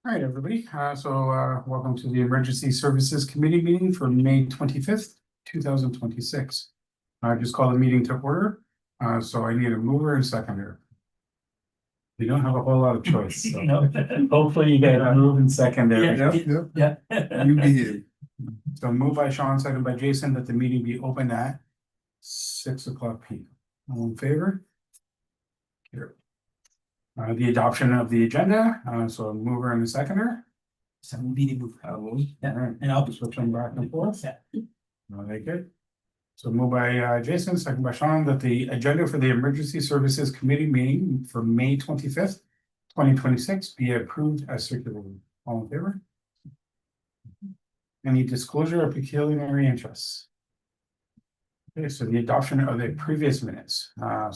All right, everybody. Welcome to the Emergency Services Committee meeting for May 25th, 2026. I just call the meeting to order. So I need a mover and seconder. You don't have a whole lot of choice. So. No, hopefully you get a move and seconder. Yeah. You be you. So moved by Sean, second by Jason, that the meeting be open at 6 o'clock p.m. All in favor? Here. The adoption of the agenda. So a mover and a seconder. So meeting move. Yeah, right. And I'll be switching back and forth. Yeah. Very good. So moved by Jason, second by Sean, that the agenda for the Emergency Services Committee meeting for May 25th, 2026 be approved as circulated. All in favor? Any disclosure of pecuniary interests? Okay, so the adoption of the previous minutes. I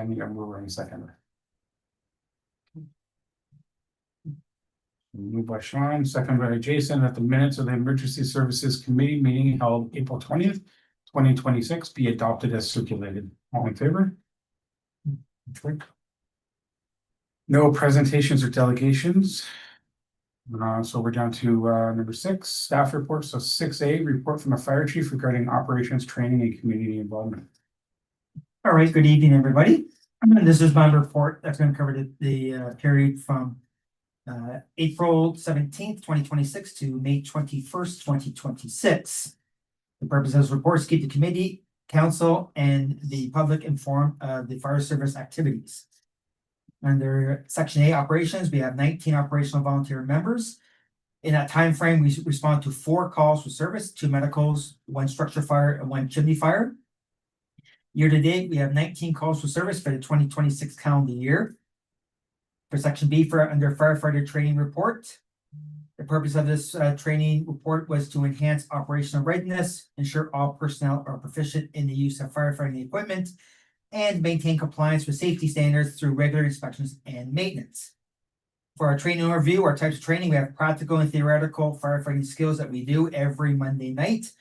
need a mover and a seconder. Moved by Sean, second by Jason, that the minutes of the Emergency Services Committee meeting held April 20th, 2026 be adopted as circulated. All in favor? No presentations or delegations. So we're down to number 6, staff report. So 6A, report from the fire chief regarding operations, training, and community involvement. All right, good evening, everybody. This is my report that's going to cover the period from April 17th, 2026 to May 21st, 2026. The purpose of this report is to keep the committee, council, and the public informed of the fire service activities. Under Section A, operations, we have 19 operational volunteer members. In that time frame, we respond to 4 calls for service, 2 medicals, 1 structure fire, and 1 chimney fire. Year to date, we have 19 calls for service for the 2026 calendar year. For Section B, under firefighter training report, the purpose of this training report was to enhance operational readiness, ensure all personnel are proficient in the use of firefighting equipment, and maintain compliance with safety standards through regular inspections and maintenance. For our training overview, our types of training, we have practical and theoretical firefighting skills that we do every Monday night.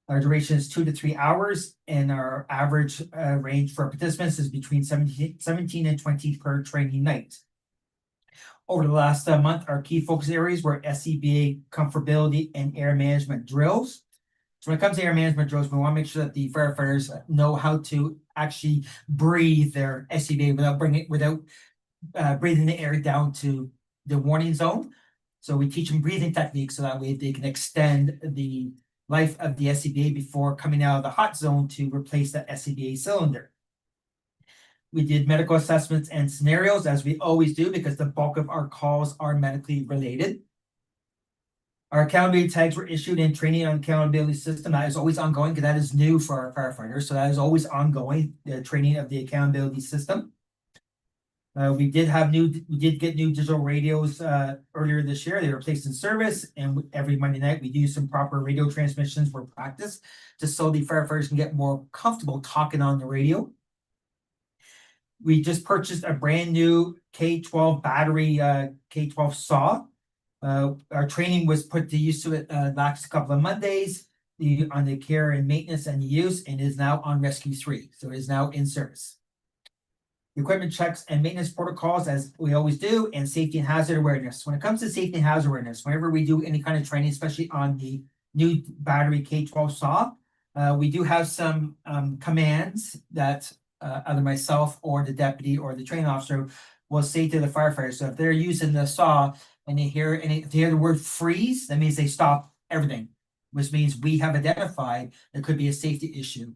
Our duration is 2 to 3 hours, and our average range for participants is between 17 and 20 per training night. Over the last month, our key focus areas were SCBA comfortability and air management drills. So when it comes to air management drills, we want to make sure that the firefighters know how to actually breathe their SCBA without breathing the air down to the warning zone. So we teach them breathing techniques so that way they can extend the life of the SCBA before coming out of the hot zone to replace that SCBA cylinder. We did medical assessments and scenarios, as we always do, because the bulk of our calls are medically related. Our accountability tags were issued in training on accountability system. That is always ongoing because that is new for our firefighters. So that is always ongoing, the training of the accountability system. We did get new digital radios earlier this year. They were placed in service, and every Monday night we do some proper radio transmissions for practice, just so the firefighters can get more comfortable talking on the radio. We just purchased a brand new K12 battery K12 saw. Our training was put to use to it last couple of Mondays on the care and maintenance and use, and is now on Rescue 3. So it is now in service. Equipment checks and maintenance protocols, as we always do, and safety and hazard awareness. When it comes to safety and hazard awareness, whenever we do any kind of training, especially on the new battery K12 saw, we do have some commands that either myself or the deputy or the training officer will say to the firefighters. So if they're using the saw and they hear the word freeze, that means they stop everything, which means we have identified there could be a safety issue.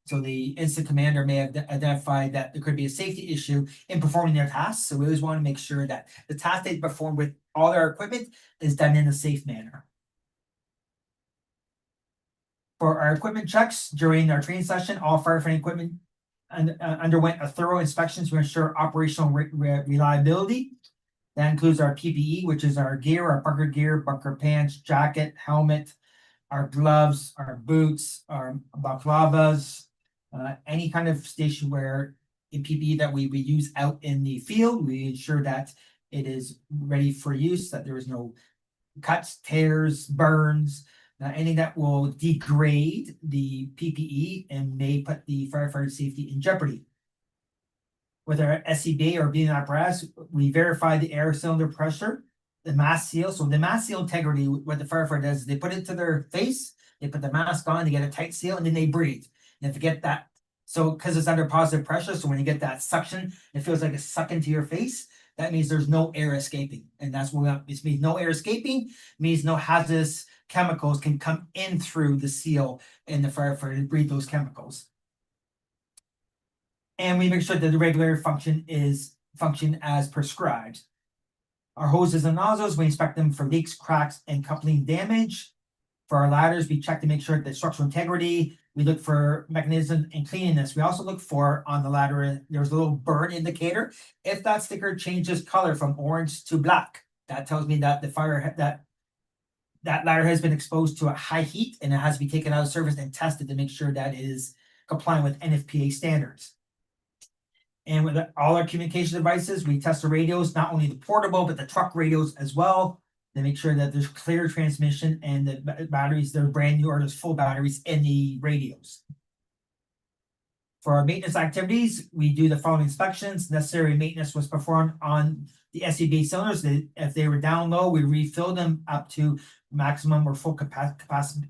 So the incident commander may have identified that there could be a safety issue in performing their tasks. So we always want to make sure that the task they perform with all their equipment is done in a safe manner. For our equipment checks during our training session, all firefighting equipment underwent a thorough inspection to ensure operational reliability. That includes our PPE, which is our gear, our bunker pants, jacket, helmet, our gloves, our boots, our balaclavas, any kind of station wear in PPE that we use out in the field. We ensure that it is ready for use, that there is no cuts, tears, burns, anything that will degrade the PPE and may put the firefighter safety in jeopardy. With our SCBA or breathing apparatus, we verify the air cylinder pressure the mask seal. So the mask seal integrity, what the firefighter does is they put it to their face, they put the mask on, they get a tight seal, and then they breathe. And if you get that, so because it's under positive pressure, so when you get that suction, it feels like it's sucking to your face. That means there's no air escaping, and that's what it means. No air escaping means no hazardous chemicals can come in through the seal, and the firefighter breathe those chemicals. And we make sure that the regular function as prescribed. Our hoses and nozzles, we inspect them for leaks, cracks, and coupling damage. For our ladders, we check to make sure that structural integrity. We look for mechanism and cleanliness. We also look for on the ladder, there's a little burn indicator. If that sticker changes color from orange to black, that tells me that that ladder has been exposed to a high heat and it has to be taken out of service and tested to make sure that it is complying with NFPA standards. And with all our communication devices, we test the radios, not only the portable, but the truck radios as well, to make sure that there's clear transmission and the batteries, they're brand new or there's full batteries in the radios. For our maintenance activities, we do the following inspections. Necessary maintenance was performed on the SCBA cylinders. If they were down low, we refill them up to maximum or full capacity.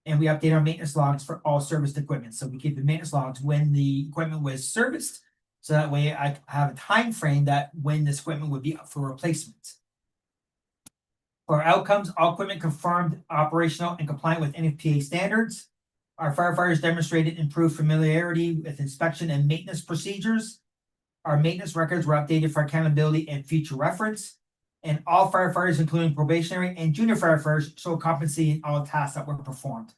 And we update our maintenance logs for all serviced equipment. So we keep the maintenance logs when the equipment was serviced. So that way I have a time frame that when this equipment would be up for replacement. For our outcomes, all equipment confirmed operational and compliant with NFPA standards. Our firefighters demonstrated improved familiarity with inspection and maintenance procedures. Our maintenance records were updated for accountability and future reference. And all firefighters, including probationary and junior firefighters, show competency in all tasks that were performed.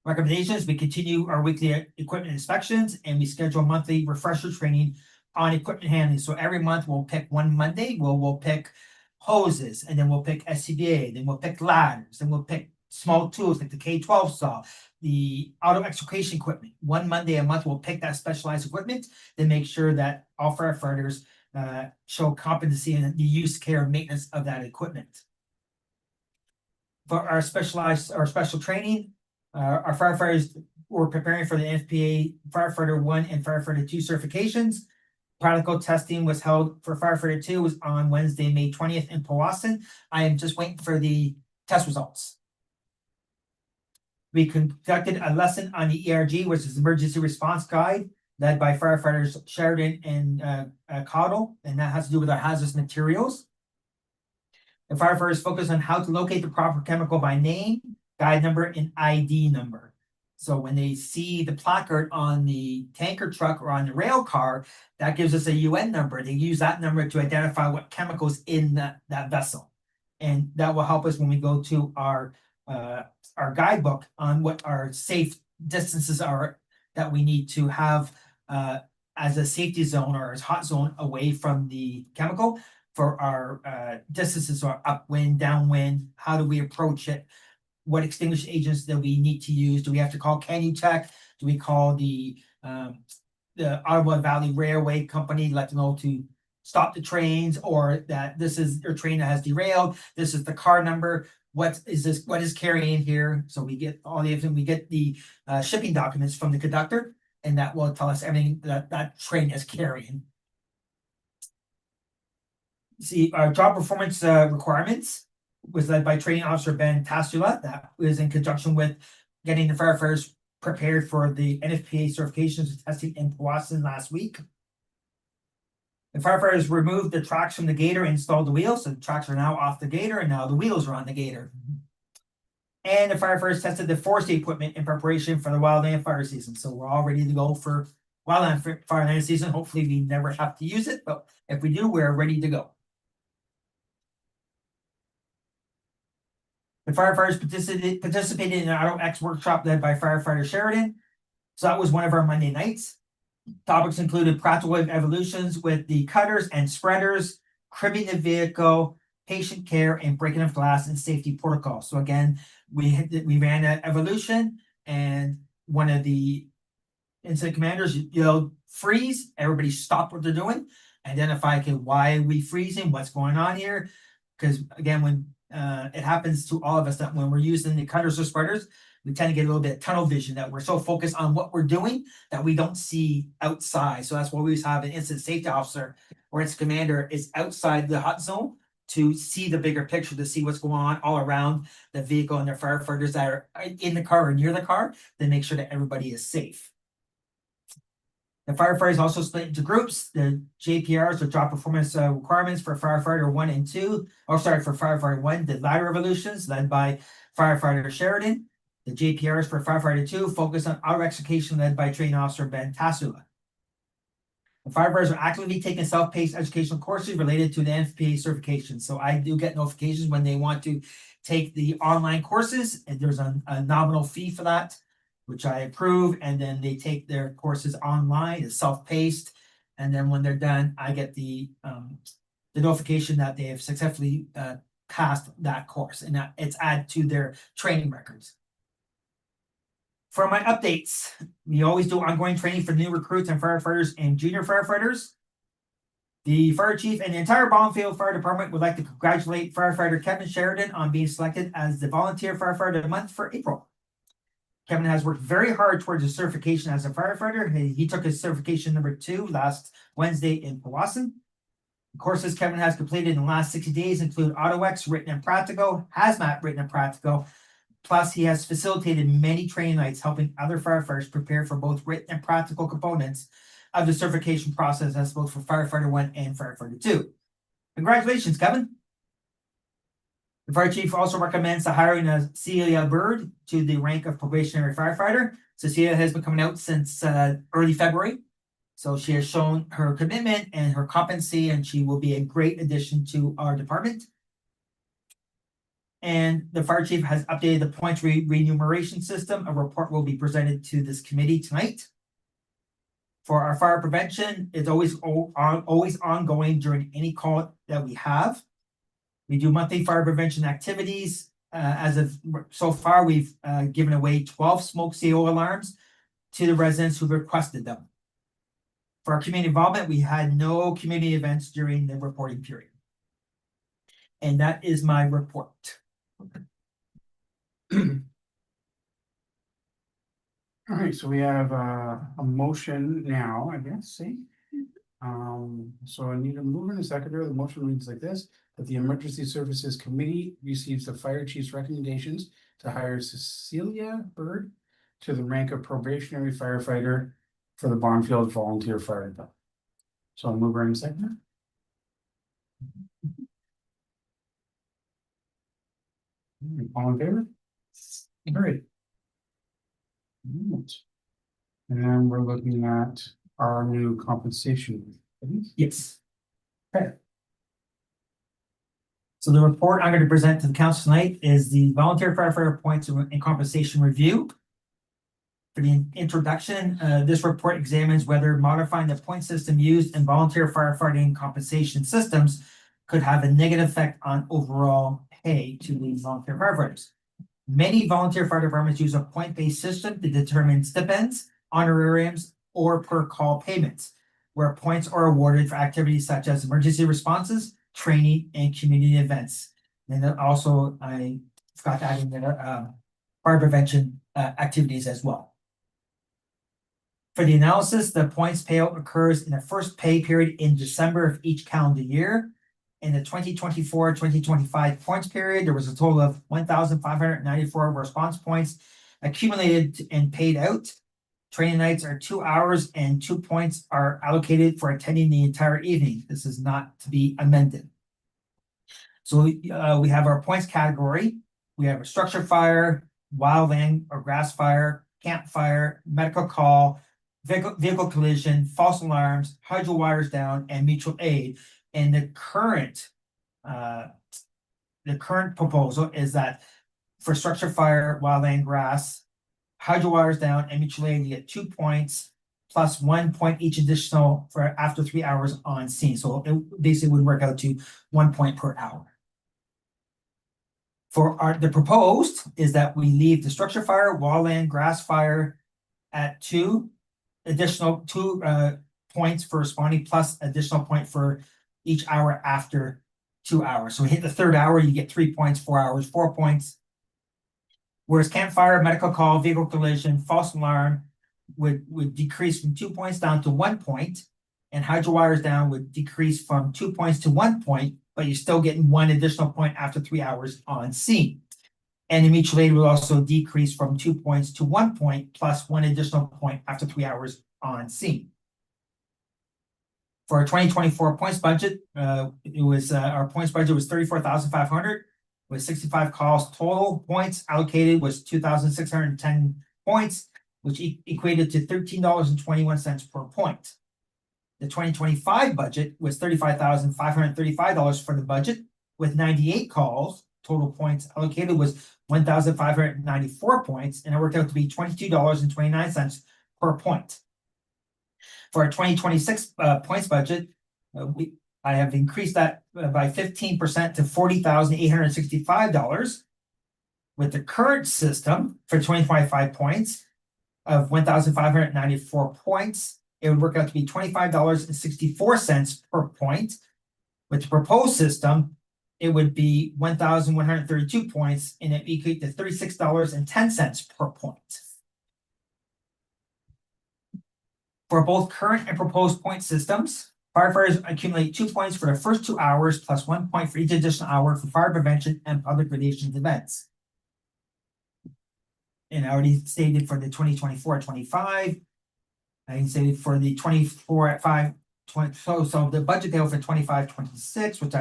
Recommendations, we continue our weekly equipment inspections and we schedule monthly refresher training on equipment handling. So every month we'll pick one Monday, we'll pick hoses, and then we'll pick SCBA, then we'll pick ladders, then we'll pick small tools like the K12 saw, the auto extrication equipment. One Monday a month we'll pick that specialized equipment to make sure that all firefighters show competency in the use, care, and maintenance of that equipment. For our special training, our firefighters were preparing for the NFPA Firefighter 1 and Firefighter 2 certifications. Practical testing was held for Firefighter 2 was on Wednesday, May 20th in Powassan. I am just waiting for the test results. We conducted a lesson on the ERG, which is Emergency Response Guide, led by firefighters Sheridan and Cottle, and that has to do with our hazardous materials. The firefighters focus on how to locate the proper chemical by name, guide number, and ID number. So when they see the placard on the tanker truck or on the rail car, that gives us a UN number. They use that number to identify what chemicals in that vessel. And that will help us when we go to our guidebook on what our safe distances are that we need to have as a safety zone or as hot zone away from the chemical for our distances or upwind, downwind. How do we approach it? What extinguishing agents that we need to use? Do we have to call Canutech? Do we call the Ottawa Valley Railway Company, let them know to stop the trains, or that this is your train that has derailed? This is the car number. What is this? What is carrying here? So we get all the information. We get the shipping documents from the conductor, and that will tell us everything that train is carrying. See, our job performance requirements was led by Training Officer Ben Tassula. That was in conjunction with getting the firefighters prepared for the NFPA certifications and testing in Powassan last week. The firefighters removed the tracks from the gator and installed the wheels. So the tracks are now off the gator and now the wheels are on the gator. And the firefighters tested the forestry equipment in preparation for the wildland fire season. So we're all ready to go for wildland fire season. Hopefully we never have to use it, but if we do, we're ready to go. The firefighters participated in an Auto X workshop led by firefighter Sheridan. So that was one of our Monday nights. Topics included practical evolutions with the cutters and spreaders, cribbing the vehicle, patient care, and breaking of glass and safety protocols. So again, we ran an evolution, and one of the incident commanders yelled, "Freeze!" Everybody stopped what they're doing. Identify, okay, why are we freezing? What's going on here? Because again, when it happens to all of us that when we're using the cutters or spreaders, we tend to get a little bit of tunnel vision, that we're so focused on what we're doing that we don't see outside. So that's why we always have an incident safety officer or its commander is outside the hot zone to see the bigger picture, to see what's going on all around the vehicle, and their firefighters that are in the car or near the car, to make sure that everybody is safe. The firefighters also split into groups. The JPRs, or job performance requirements for firefighter 1 and 2. For firefighter 1, the ladder evolutions led by firefighter Sheridan. The JPRs for firefighter 2 focus on auto execution led by training officer Ben Tassula. The firefighters are actively taking self-paced educational courses related to the NFPA certification. So I do get notifications when they want to take the online courses, and there's a nominal fee for that, which I approve, and then they take their courses online. It's self-paced, and then when they're done, I get the notification that they have successfully passed that course, and that it's added to their training records. For my updates, we always do ongoing training for new recruits and firefighters and junior firefighters. The fire chief and the entire Ballinfield Fire Department would like to congratulate firefighter Kevin Sheridan on being selected as the Volunteer Firefighter of the Month for April. Kevin has worked very hard towards his certification as a firefighter. He took his certification number 2 last Wednesday in Powassan. The courses Kevin has completed in the last 60 days include AutoX written and practical, Hazmat written and practical. Plus, he has facilitated many training nights, helping other firefighters prepare for both written and practical components of the certification process, as both for firefighter 1 and firefighter 2. Congratulations, Kevin. The fire chief also recommends the hiring of Cecilia Bird to the rank of probationary firefighter. Cecilia has been coming out since early February. So she has shown her commitment and her competency, and she will be a great addition to our department. And the fire chief has updated the points remuneration system. A report will be presented to this committee tonight. For our fire prevention, it's always ongoing during any call that we have. We do monthly fire prevention activities. As of so far, we've given away 12 smoke CO alarms to the residents who requested them. For our community involvement, we had no community events during the reporting period. And that is my report. All right, so we have a motion now, I guess, see? So I need a mover and a seconder. The motion reads like this: that the Emergency Services Committee receives the fire chief's recommendations to hire Cecilia Bird to the rank of probationary firefighter for the Ballinfield Volunteer Fire Department. So a mover and a seconder. All in favor? All right. And then we're looking at our new compensation. Yes. Okay. So the report I'm going to present to the council tonight is the volunteer firefighter points and compensation review. For the introduction, this report examines whether modifying the point system used in volunteer firefighting compensation systems could have a negative effect on overall pay to the volunteer firefighters. Many volunteer fire departments use a point-based system to determine stipends, honorariums, or per call payments, where points are awarded for activities such as emergency responses, training, and community events. And then also, I forgot to add in there fire prevention activities as well. For the analysis, the points payout occurs in the first pay period in December of each calendar year. In the 2024-2025 points period, there was a total of 1,594 response points accumulated and paid out. Training nights are 2 hours, and 2 points are allocated for attending the entire evening. This is not to be amended. So we have our points category. We have a structure fire, wildland or grass fire, campfire, medical call, vehicle collision, false alarms, hydro wires down, and mutual aid. And the current proposal is that for structure fire, wildland, grass, hydro wires down, and mutual aid, you get 2 points plus 1 point each additional for after 3 hours on scene. So it basically would work out to 1 point per hour. For the proposed is that we leave the structure fire, wildland, grass fire at 2 points for responding, plus additional point for each hour after 2 hours. So we hit the 3rd hour, you get 3 points, 4 hours, 4 points. Whereas campfire, medical call, vehicle collision, false alarm would decrease from 2 points down to 1 point. And hydro wires down would decrease from 2 points to 1 point, but you're still getting 1 additional point after 3 hours on scene. And the mutual aid will also decrease from 2 points to 1 point plus 1 additional point after 3 hours on scene. For our 2024 points budget, our points budget was 34,500 with 65 calls total. Points allocated was 2,610 points, which equated to $13.21 per point. The 2025 budget was $35,535 for the budget, with 98 calls. Total points allocated was 1,594 points, and it worked out to be $22.29 per point. For our 2026 points budget, I have increased that by 15% to $40,865. With the current system for 2025 points of 1,594 points, it would work out to be $25.64 per point. With the proposed system, it would be 1,132 points, and it equate to $36.10 per point. For both current and proposed point systems, firefighters accumulate 2 points for the first 2 hours plus 1 point for each additional hour for fire prevention and public relations events. And I already stated for the 2024-25. I stated for the 24 at 520. So the budget bill for 25-26, which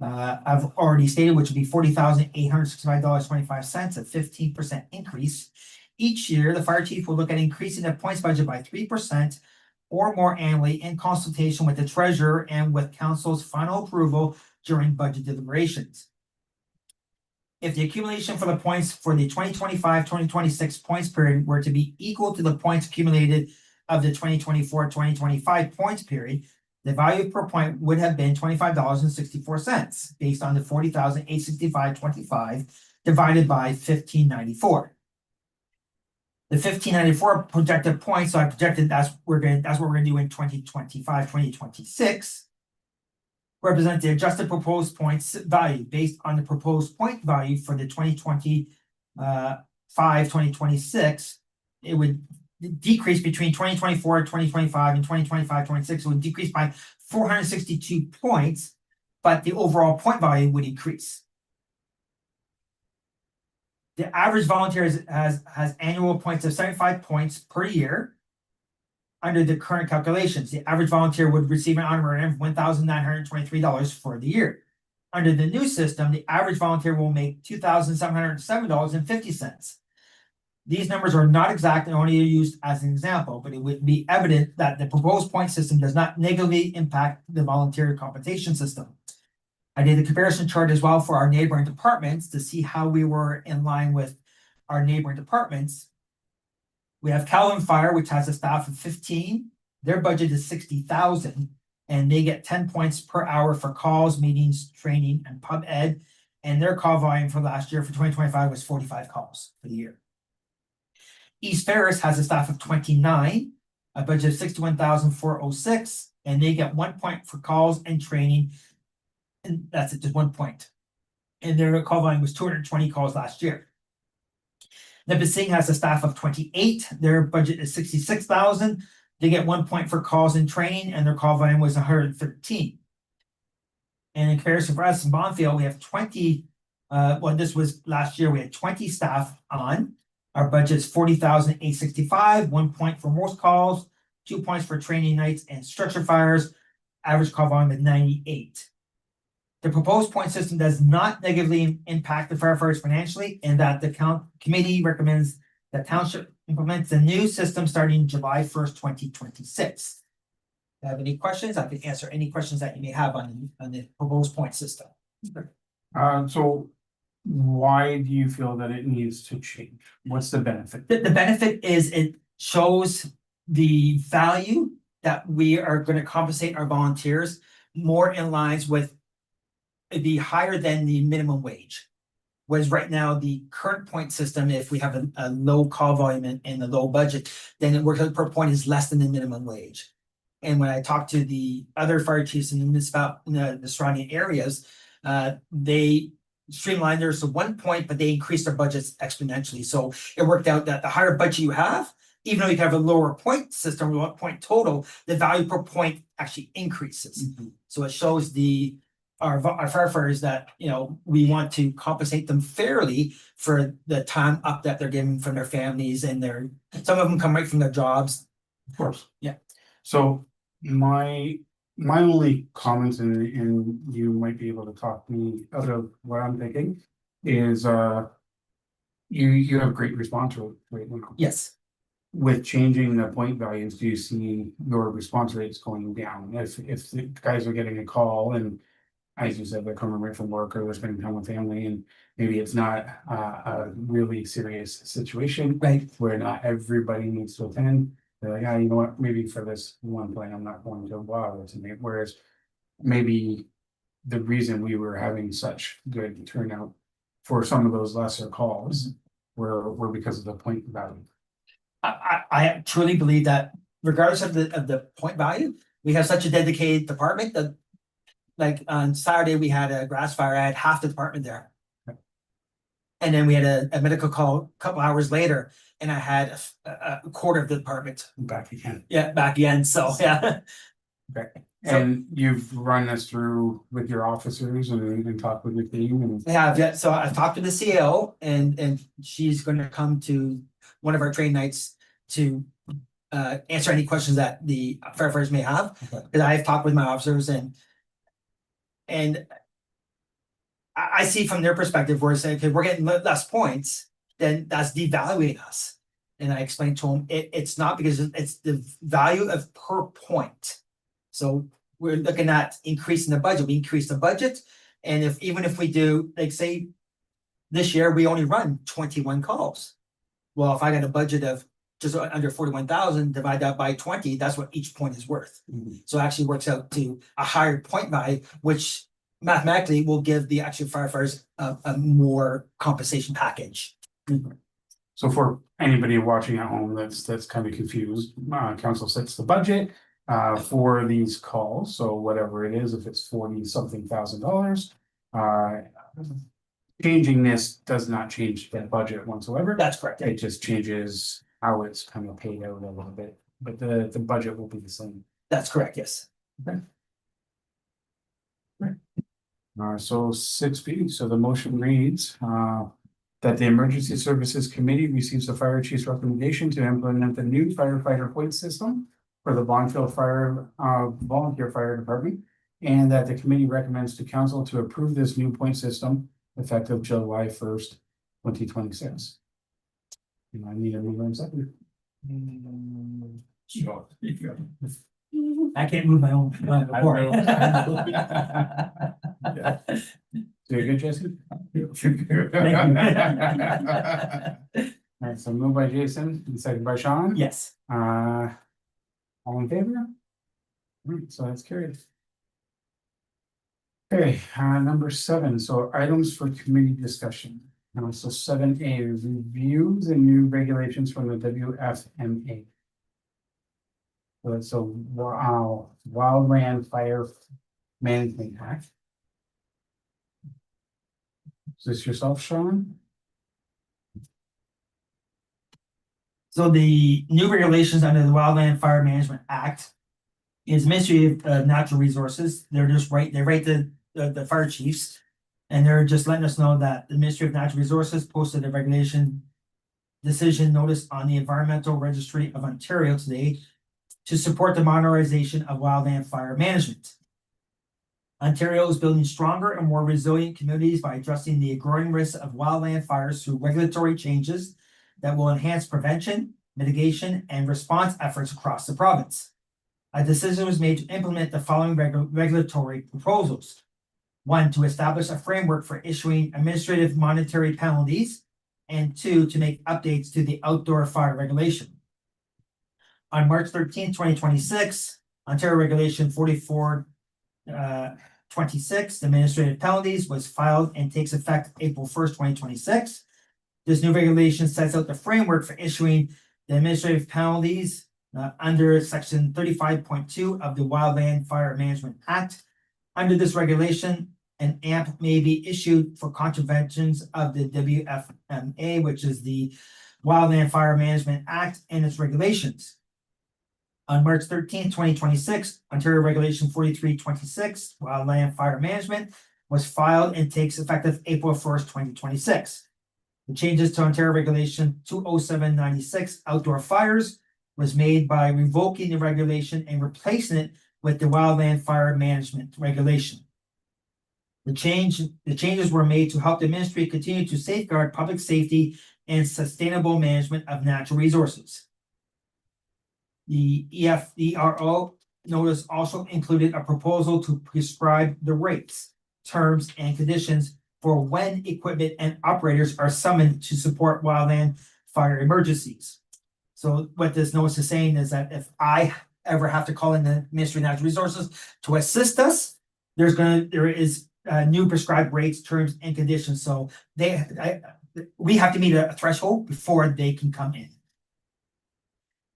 I've already stated, which would be $40,865.25, a 15% increase. Each year, the fire chief will look at increasing the points budget by 3% or more annually in consultation with the treasurer and with council's final approval during budget deliberations. If the accumulation for the points for the 2025-2026 points period were to be equal to the points accumulated of the 2024-2025 points period, the value per point would have been $25.64 based on the $40,865.25 divided by 1594. The 1594 projected points, so I projected that's what we're gonna do in 2025-2026. Represent the adjusted proposed points value based on the proposed point value for the 2025-2026. It would decrease between 2024-2025 and 2025-26. It would decrease by 462 points, but the overall point value would increase. The average volunteer has annual points of 75 points per year. Under the current calculations, the average volunteer would receive an honorarium of $1,923 for the year. Under the new system, the average volunteer will make $2,707.50. These numbers are not exact and only used as an example, but it would be evident that the proposed point system does not negatively impact the volunteer compensation system. I did a comparison chart as well for our neighboring departments to see how we were in line with our neighboring departments. We have Calvin Fire, which has a staff of 15. Their budget is $60,000, and they get 10 points per hour for calls, meetings, training, and pub ed. And their call volume for last year for 2025 was 45 calls for the year. East Ferris has a staff of 29, a budget of $61,406, and they get 1 point for calls and training. And that's it, just 1 point. And their call volume was 220 calls last year. Nipissing has a staff of 28. Their budget is $66,000. They get 1 point for calls and training, and their call volume was 113. And in comparison for us in Bonfield, we have 20. This was last year. We had 20 staff on. Our budget is $40,865. 1 point for most calls, 2 points for training nights and structure fires. Average call volume is 98. The proposed point system does not negatively impact the firefighters financially, and that the committee recommends that township implements the new system starting July 1st, 2026. If you have any questions, I can answer any questions that you may have on the proposed point system. So why do you feel that it needs to change? What's the benefit? The benefit is it shows the value that we are going to compensate our volunteers more in lines with be higher than the minimum wage. Whereas right now, the current point system, if we have a low call volume and a low budget, then it works out per point is less than the minimum wage. And when I talk to the other fire chiefs in the surrounding areas, they streamlined theirs to 1 point, but they increased their budgets exponentially. So it worked out that the higher budget you have, even though you have a lower point system, 1 point total, the value per point actually increases. So it shows our firefighters that, you know, we want to compensate them fairly for the time up that they're given from their families and some of them come right from their jobs. Of course. Yeah. So my only comments, and you might be able to talk me out of what I'm thinking, is you have great response rate now. Yes. With changing the point values, do you see your response rates going down? If the guys are getting a call and, as you said, they're coming right from work or they're spending time with family, and maybe it's not a really serious situation, Right. where not everybody needs to attend. They're like, you know what, maybe for this one thing, I'm not going to bother tonight. Whereas maybe the reason we were having such good turnout for some of those lesser calls were because of the point value. I truly believe that regardless of the point value, we have such a dedicated department that, like on Saturday, we had a grass fire, I had half the department there. And then we had a medical call a couple hours later, and I had a quarter of the department. Back again. Yeah, back again, so, yeah. Okay. And you've run this through with your officers and talked with your team and. Yeah, so I've talked to the CEO and she's gonna come to one of our train nights to answer any questions that the firefighters may have. Okay. Cause I've talked with my officers and I see from their perspective, we're saying, okay, we're getting less points, then that's devaluing us. And I explained to them, it's not, because it's the value of per point. So we're looking at increasing the budget, we increase the budget. And even if we do, like say, this year, we only run 21 calls. Well, if I got a budget of just under 41,000, divide that by 20, that's what each point is worth. So it actually works out to a higher point value, which mathematically will give the actual firefighters a more compensation package. So for anybody watching at home that's kind of confused, council sets the budget for these calls. So whatever it is, if it's $40-something thousand, changing this does not change the budget whatsoever. That's correct. It just changes how it's kind of paid out a little bit, but the budget will be the same. That's correct, yes. Okay. So 6B, so the motion reads that the Emergency Services Committee receives the fire chief's recommendation to implement the new firefighter point system for the Bonneville Fire Volunteer Fire Department, and that the committee recommends to council to approve this new point system effective July 1st, 2026. And I need a mover and second. Sure. I can't move my own. Doing good, Jesse? Alright, so moved by Jason and second by Sean. Yes. All in favor? Alright, so that's carried. Okay, number 7, so items for committee discussion. So 7A, review the new regulations from the WFMA. So it's a Wildland Fire Management Act. Is this yourself, Sean? So the new regulations under the Wildland Fire Management Act is Ministry of Natural Resources. They're just they write the fire chiefs, and they're just letting us know that the Ministry of Natural Resources posted a regulation decision notice on the Environmental Registry of Ontario today to support the modernization of wildland fire management. Ontario is building stronger and more resilient communities by addressing the growing risks of wildland fires through regulatory changes that will enhance prevention, mitigation, and response efforts across the province. A decision was made to implement the following regulatory proposals. 1, to establish a framework for issuing administrative monetary penalties, and 2, to make updates to the outdoor fire regulation. On March 13, 2026, Ontario Regulation 44-26, the administrative penalties, was filed and takes effect April 1st, 2026. This new regulation sets out the framework for issuing the administrative penalties under section 35.2 of the Wildland Fire Management Act. Under this regulation, an AMP may be issued for contraventions of the WFMA, which is the Wildland Fire Management Act and its regulations. On March 13th, 2026, Ontario Regulation 4326, Wildland Fire Management, was filed and takes effective April 1st, 2026. The changes to Ontario Regulation 20796, Outdoor Fires, was made by revoking the regulation and replacing it with the Wildland Fire Management Regulation. The changes were made to help the ministry continue to safeguard public safety and sustainable management of natural resources. The EFDRO notice also included a proposal to prescribe the rates, terms, and conditions for when equipment and operators are summoned to support wildland fire emergencies. So what this notice is saying is that if I ever have to call in the Ministry of Natural Resources to assist us, there is new prescribed rates, terms, and conditions. So we have to meet a threshold before they can come in.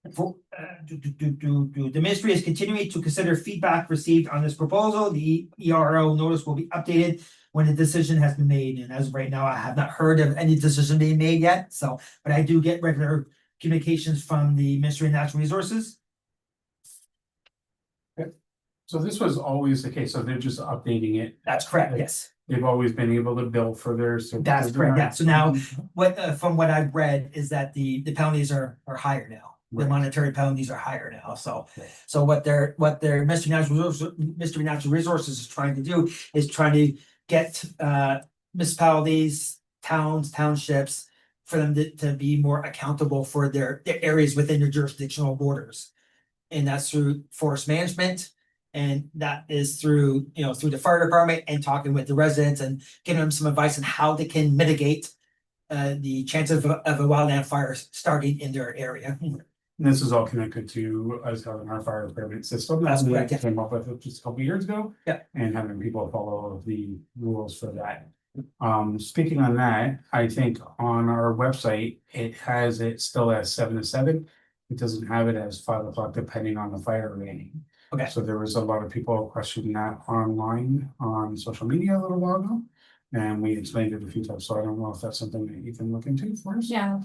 The ministry is continuing to consider feedback received on this proposal. The ERO notice will be updated when a decision has been made. And as of right now, I have not heard of any decision being made yet. So, but I do get regular communications from the Ministry of Natural Resources. So this was always the case, so they're just updating it. That's correct, yes. They've always been able to bill for their services. That's correct, yeah. So now, from what I've read is that the penalties are higher now. The Right. monetary penalties are higher now, so. Right. So what their Ministry of Natural Resources is trying to do is trying to get municipalities, towns, townships, for them to be more accountable for their areas within their jurisdictional borders. And that's through forest management, and that is through, through the fire department and talking with the residents and giving them some advice on how they can mitigate the chances of a wildland fire starting in their area. This is all connected to us having our fire permit system. That's that we correct, yeah. Came up with it just a couple years ago. Yeah. And having people follow the rules for that. Speaking on that, I think on our website, it has it still as 7 to 7. It doesn't have it as 5 o'clock depending on the fire rating. Okay. So there was a lot of people questioning that online on social media a little while ago. And we explained it a few times, so I don't know if that's something that you can look into for us. Yeah.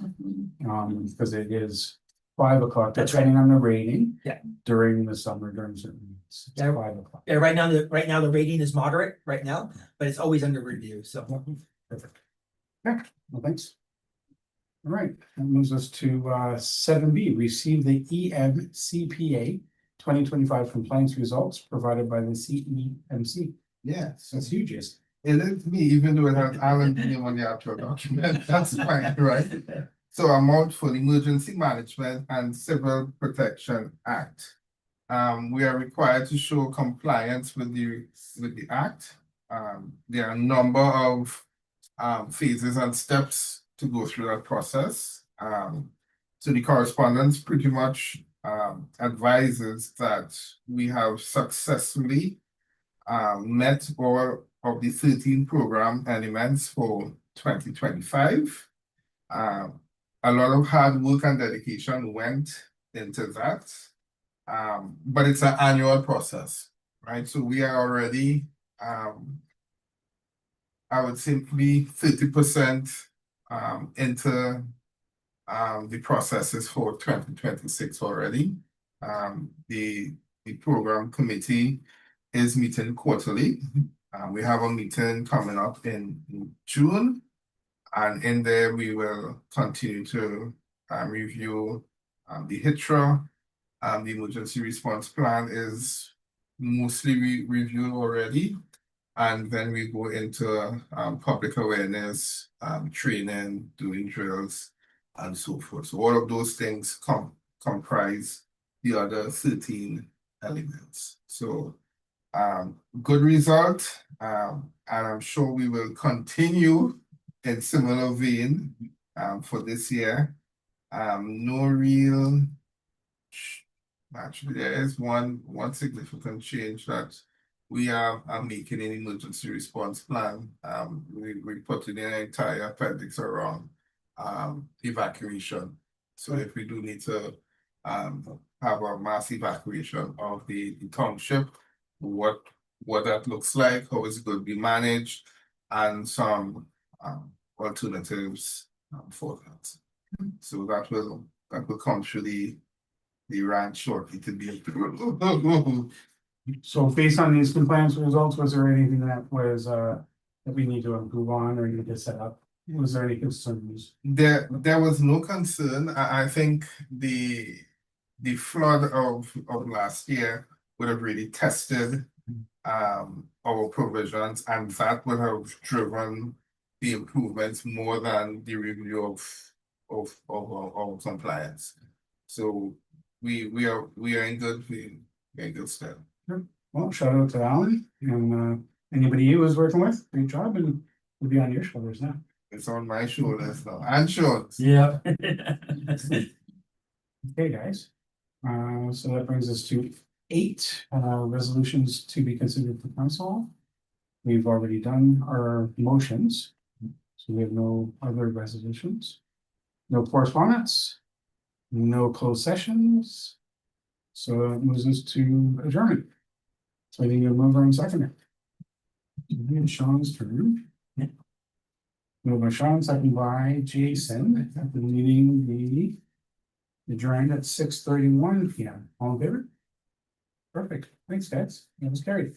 Because it is 5 o'clock, That's depending on the rating. Yeah. During the summer, during certain weeks, it's Yeah. 5 o'clock. Yeah, right now the rating is moderate right now, but it's always under review, so. Perfect. Yeah, well, thanks. All right, that moves us to 7B, receive the EMCPA 2025 compliance results provided by the CEMC. Yes, That's huge, yes. it is me, even though it has Alan name on the actual document, that's fine, right? So amount for the Emergency Management and Civil Protection Act. We are required to show compliance with the act. There are a number of phases and steps to go through that process. So the correspondence pretty much advises that we have successfully met all of the 13 program elements for 2025. A lot of hard work and dedication went into that. But it's an annual process, right? So we are already, I would simply 30% into the processes for 2026 already. The program committee is meeting quarterly. We have a meeting coming up in June, and in there we will continue to review the HITRA. The emergency response plan is mostly reviewed already, and then we go into public awareness, training, doing drills, and so forth. So all of those things comprise the other 13 elements. So good result, and I'm sure we will continue in similar vein for this year. No real, actually there is one significant change that we are making an emergency response plan. We put in an entire appendix around evacuation. So if we do need to have a mass evacuation of the township, what what that looks like, how it's going to be managed, and some alternatives for that. So that will come through the rank shortly to be. So based on these compliance results, was there anything that was, that we need to improve on or need to set up? Was there any concerns? There was no concern. I think the flood of last year would have really tested our provisions, and that would have driven the improvements more than the review of our compliance. So we are in good stead. Well, shout out to Alan and anybody he was working with, great job, and will be on your shoulders now. It's on my shoulders now, and shoulders. Yeah. Okay, guys. So that brings us to 8 resolutions to be considered for council. We've already done our motions, so we have no other resolutions. No correspondence, no closed sessions. So it moves us to adjournment. So I need a mover and seconder. And Sean's turn. Moved by Sean, second by Jason, at the meeting, the adjourned at 6:31 PM. All in favor? Perfect. Thanks, guys. That was carried.